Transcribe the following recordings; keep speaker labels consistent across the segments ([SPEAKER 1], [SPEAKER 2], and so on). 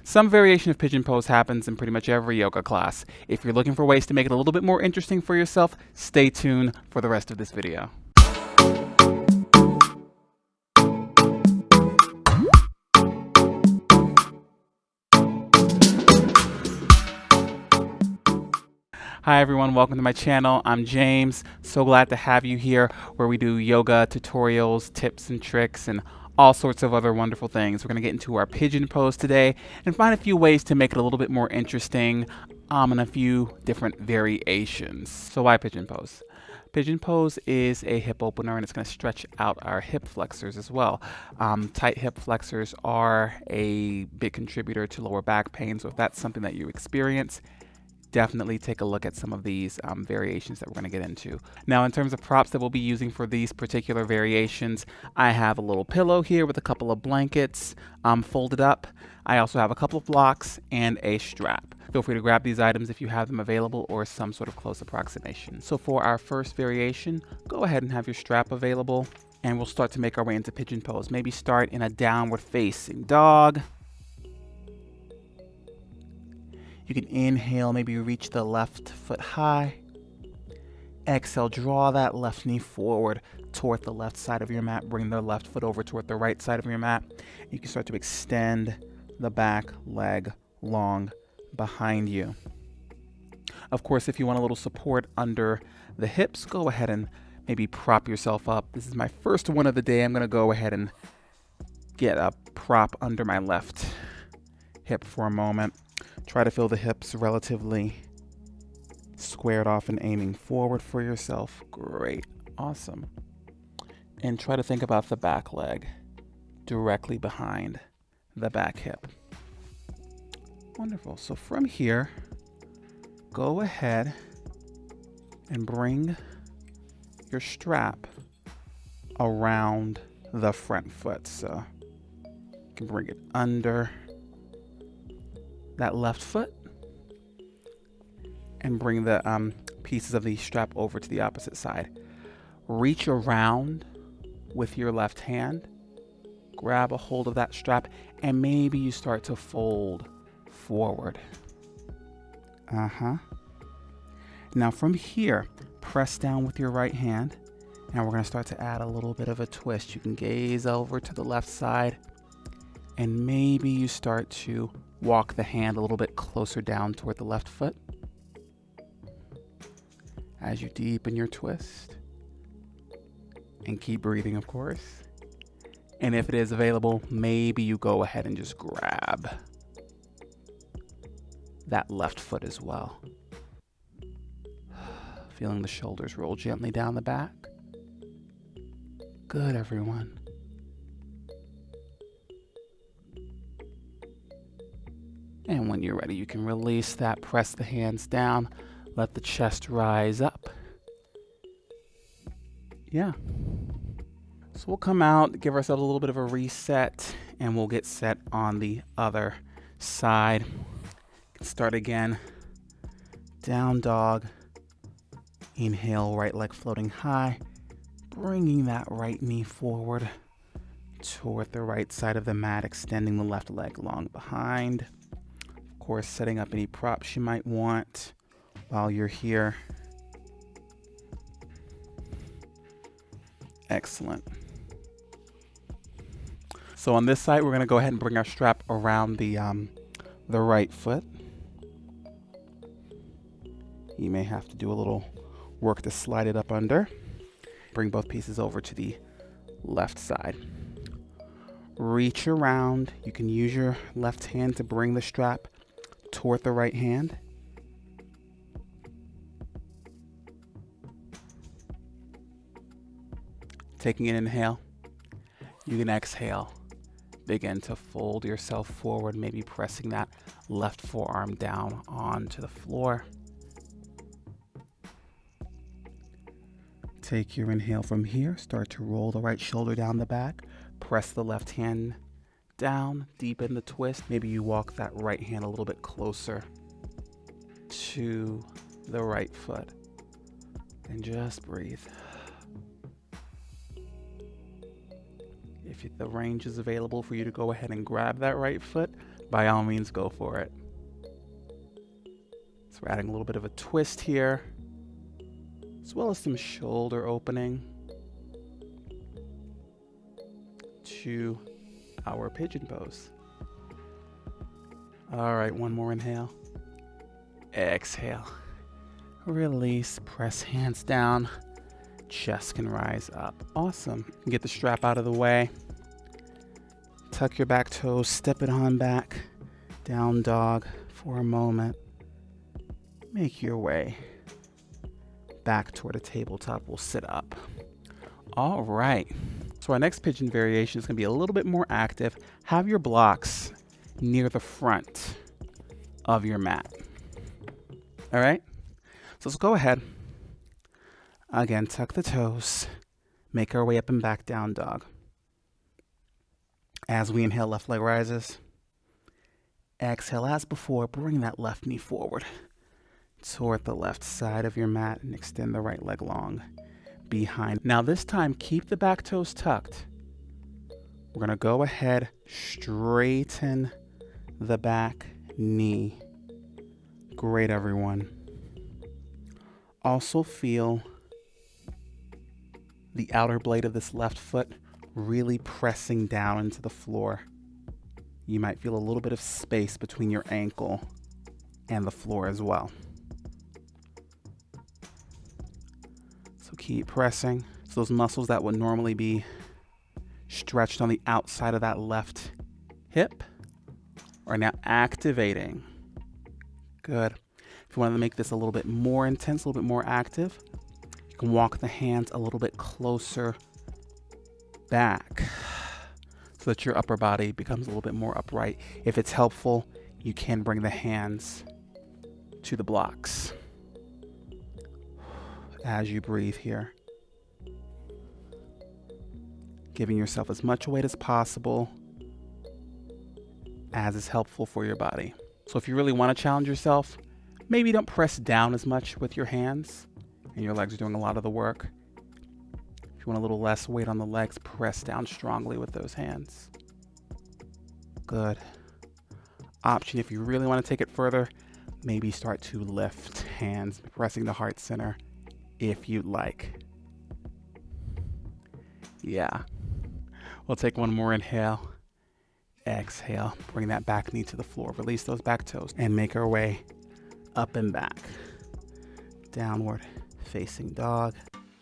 [SPEAKER 1] Some variation of pigeon pose happens in pretty much every yoga class. If you're looking for ways to make it a little bit more interesting for yourself, stay tuned for the rest of this video. Hi everyone, welcome to my channel. I'm James. So glad to have you here where we do yoga tutorials, tips and tricks, and all sorts of other wonderful things. We're going to get into our pigeon pose today and find a few ways to make it a little bit more interesting and a few different variations. So why pigeon pose? Pigeon pose is a hip opener and it's going to stretch out our hip flexors as well. Tight hip flexors are a big contributor to lower back pain, so if that's something that you experience, definitely take a look at some of these variations that we're going to get into. Now, in terms of props that we'll be using for these particular variations, I have a little pillow here with a couple of blankets folded up. I also have a couple of blocks and a strap. Feel free to grab these items if you have them available or some sort of close approximation. So for our first variation, go ahead and have your strap available and we'll start to make our way into pigeon pose. Maybe start in a downward facing dog. You can inhale, maybe reach the left foot high. Exhale, draw that left knee forward toward the left side of your mat. Bring the left foot over toward the right side of your mat. You can start to extend the back leg long behind you. Of course, if you want a little support under the hips, go ahead and maybe prop yourself up. This is my first one of the day. I'm going to go ahead and get a prop under my left hip for a moment. Try to feel the hips relatively squared off and aiming forward for yourself. Great. Awesome. And try to think about the back leg directly behind the back hip. Wonderful. So from here, go ahead and bring your strap around the front foot. So you can bring it under that left foot and bring the pieces of the strap over to the opposite side. Reach around with your left hand, grab a hold of that strap, and maybe you start to fold forward. Now from here, press down with your right hand, and we're going to start to add a little bit of a twist. You can gaze over to the left side, and maybe you start to walk the hand a little bit closer down toward the left foot as you deepen your twist. And keep breathing, of course. And if it is available, maybe you go ahead and just grab that left foot as well. Feeling the shoulders roll gently down the back. Good, everyone. And when you're ready, you can release that, press the hands down, let the chest rise up. Yeah. So we'll come out, give ourselves a little bit of a reset, and we'll get set on the other side. Start again. Down dog. Inhale, right leg floating high, bringing that right knee forward toward the right side of the mat, extending the left leg long behind. Of course, setting up any props you might want while you're here. Excellent. So on this side, we're going to go ahead and bring our strap around the right foot. You may have to do a little work to slide it up under. Bring both pieces over to the left side. Reach around. You can use your left hand to bring the strap toward the right hand. Taking an inhale, you can exhale. Begin to fold yourself forward, maybe pressing that left forearm down onto the floor. Take your inhale from here. Start to roll the right shoulder down the back. Press the left hand down, deepen the twist. Maybe you walk that right hand a little bit closer to the right foot. And just breathe. If the range is available for you to go ahead and grab that right foot, by all means, go for it. So we're adding a little bit of a twist here, as well as some shoulder opening to our pigeon pose. All right, one more inhale. Exhale. Release, press hands down. Chest can rise up. Awesome. Get the strap out of the way. Tuck your back toes, step it on back. Down dog for a moment. Make your way back toward a tabletop. We'll sit up. All right. So our next pigeon variation is going to be a little bit more active. Have your blocks near the front of your mat. All right. So let's go ahead. Again, tuck the toes. Make our way up and back, down dog. As we inhale, left leg rises. Exhale, as before, bring that left knee forward toward the left side of your mat and extend the right leg long behind. Now this time, keep the back toes tucked. We're going to go ahead, straighten the back knee. Great, everyone. Also feel the outer blade of this left foot really pressing down into the floor. You might feel a little bit of space between your ankle and the floor as well. So keep pressing. So those muscles that would normally be stretched on the outside of that left hip are now activating. Good. If you wanted to make this a little bit more intense, a little bit more active, you can walk the hands a little bit closer back so that your upper body becomes a little bit more upright. If it's helpful, you can bring the hands to the blocks as you breathe here. Giving yourself as much weight as possible as is helpful for your body. So if you really want to challenge yourself, maybe don't press down as much with your hands and your legs are doing a lot of the work. If you want a little less weight on the legs, press down strongly with those hands. Good. Option, if you really want to take it further, maybe start to lift hands, pressing the heart center if you'd like. Yeah. We'll take one more inhale. Exhale. Bring that back knee to the floor. Release those back toes and make our way up and back. Downward facing dog.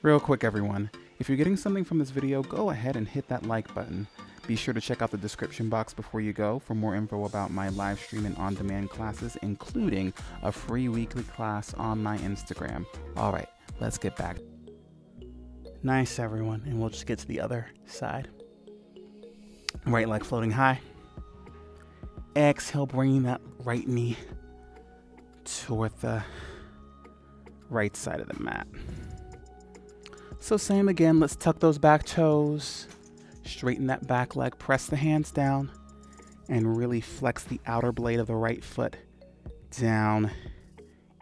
[SPEAKER 1] Real quick, everyone. If you're getting something from this video, go ahead and hit that like button. Be sure to check out the description box before you go for more info about my live stream and on-demand classes, including a free weekly class on my Instagram. All right, let's get back. Nice, everyone. And we'll just get to the other side. Right leg floating high. Exhale, bringing that right knee toward the right side of the mat. So same again, let's tuck those back toes, straighten that back leg, press the hands down, and really flex the outer blade of the right foot down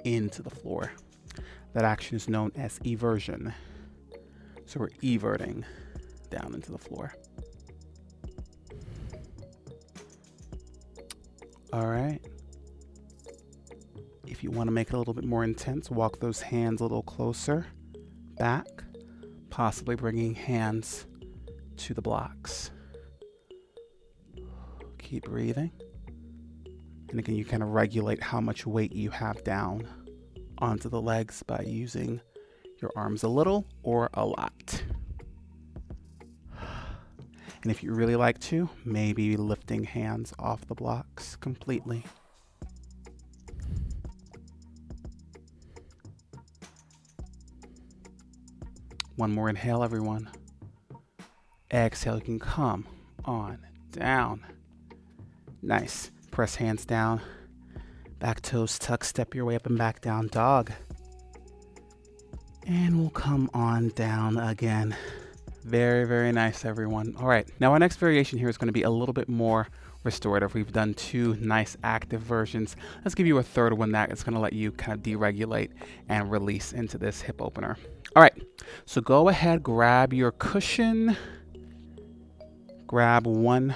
[SPEAKER 1] into the floor. That action is known as eversion. So we're everting down into the floor. All right. If you want to make it a little bit more intense, walk those hands a little closer back, possibly bringing hands to the blocks. Keep breathing. And again, you kind of regulate how much weight you have down onto the legs by using your arms a little or a lot. And if you really like to, maybe lifting hands off the blocks completely. One more inhale, everyone. Exhale, you can come on down. Nice. Press hands down. Back toes tuck, step your way up and back, down dog. And we'll come on down again. Very, very nice, everyone. All right, now our next variation here is going to be a little bit more restorative. We've done two nice active versions. Let's give you a third one that is going to let you kind of deregulate and release into this hip opener. All right, so go ahead, grab your cushion, grab one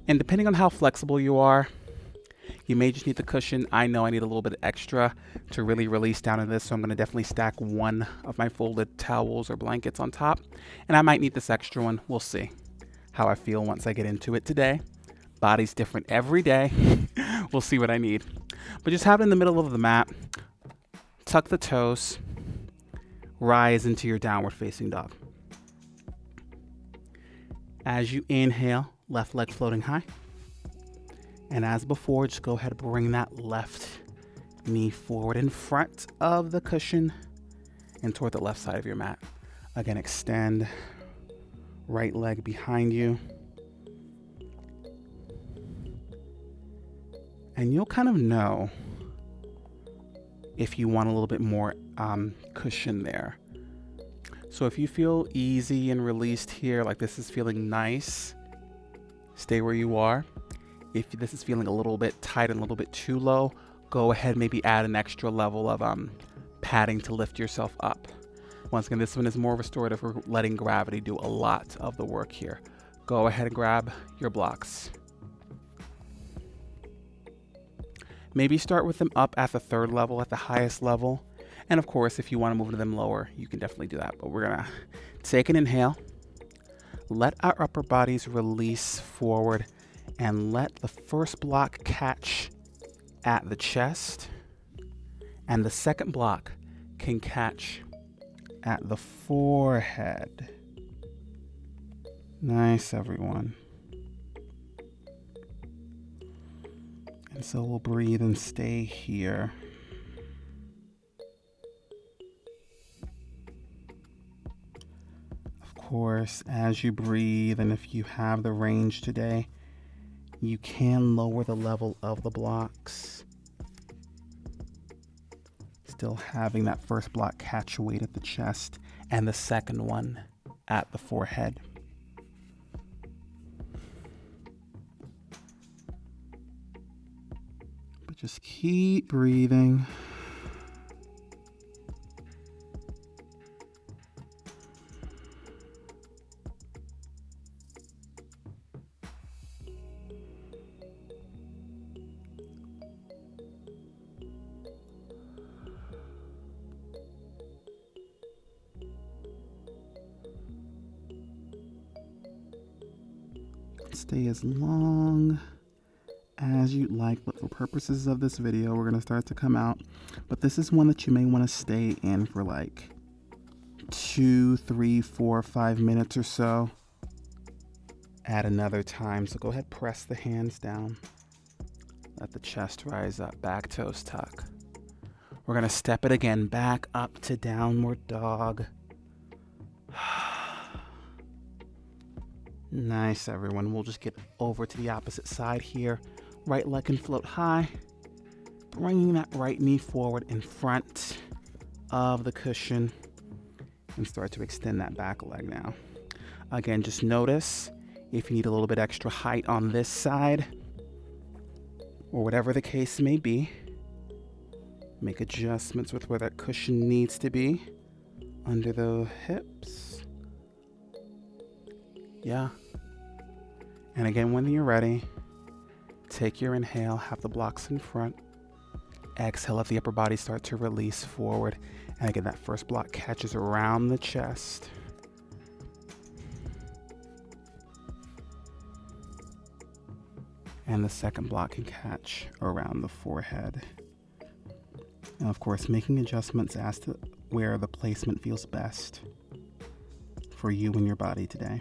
[SPEAKER 1] And depending on how flexible you are, you may just need the cushion. I know I need a little bit extra to really release down in this, so I'm going to definitely stack one of my folded towels or blankets on top. And I might need this extra one. We'll see how I feel once I get into it today. Body's different every day. We'll see what I need. But just have it in the middle of the mat. Tuck the toes. Rise into your downward facing dog. As you inhale, left leg floating high. And as before, just go ahead and bring that left knee forward in front of the cushion and toward the left side of your mat. Again, extend right leg behind you. And you'll kind of know if you want a little bit more cushion there. So if you feel easy and released here, like this is feeling nice, stay where you are. If this is feeling a little bit tight and a little bit too low, go ahead, maybe add an extra level of padding to lift yourself up. Once again, this one is more restorative. We're letting gravity do a lot of the work here. Go ahead and grab your blocks. Maybe start with them up at the third level, at the highest level. And of course, if you want to move to them lower, you can definitely do that. But we're gonna take an inhale, let our upper bodies release forward, and let the first block catch at the chest, and the second block can catch at the forehead. Nice, everyone. And so we'll breathe and stay here. Of course, as you breathe, and if you have the range today, you can lower the level of the blocks. Still having that first block catch weight at the chest and the second one at the forehead. But just keep breathing. Stay as long as you'd like, but for purposes of this video, we're going to start to come out. But this is one that you may want to stay in for like 2, 3, 4, 5 minutes or so at another time. So go ahead, press the hands down. Let the chest rise up, back toes tuck. We're going to step it again, back up to downward dog. Nice, everyone. We'll just get over to the opposite side here. Right leg can float high. Bringing that right knee forward in front of the cushion. And start to extend that back leg now. Again, just notice if you need a little bit extra height on this side, or whatever the case may be. Make adjustments with where that cushion needs to be. Under the hips. Yeah. And again, when you're ready, take your inhale, have the blocks in front. Exhale, let the upper body start to release forward. And again, that first block catches around the chest. And the second block can catch around the forehead. And of course, making adjustments as to where the placement feels best for you and your body today.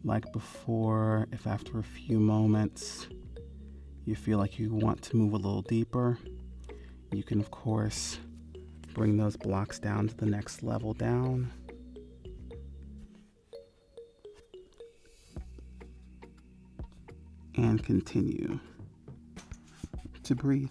[SPEAKER 1] Like before, if after a few moments you feel like you want to move a little deeper, you can of course bring those blocks down to the next level down. And continue to breathe.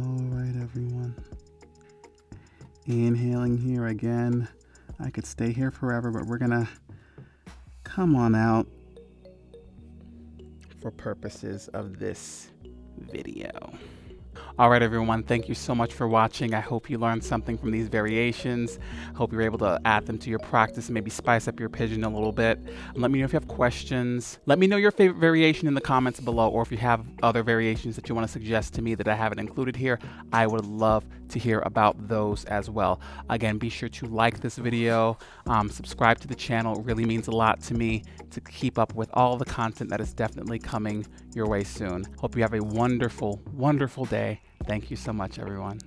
[SPEAKER 1] All right, everyone. Inhaling here again. I could stay here forever, but we're gonna come on out for purposes of this video. All right, everyone, thank you so much for watching. I hope you learned something from these variations. Hope you're able to add them to your practice and maybe spice up your pigeon a little bit. And let me know if you have questions. Let me know your favorite variation in the comments below, or if you have other variations that you want to suggest to me that I haven't included here. I would love to hear about those as well. Again, be sure to like this video, subscribe to the channel. It really means a lot to me to keep up with all the content that is definitely coming your way soon. Hope you have a wonderful, wonderful day. Thank you so much, everyone.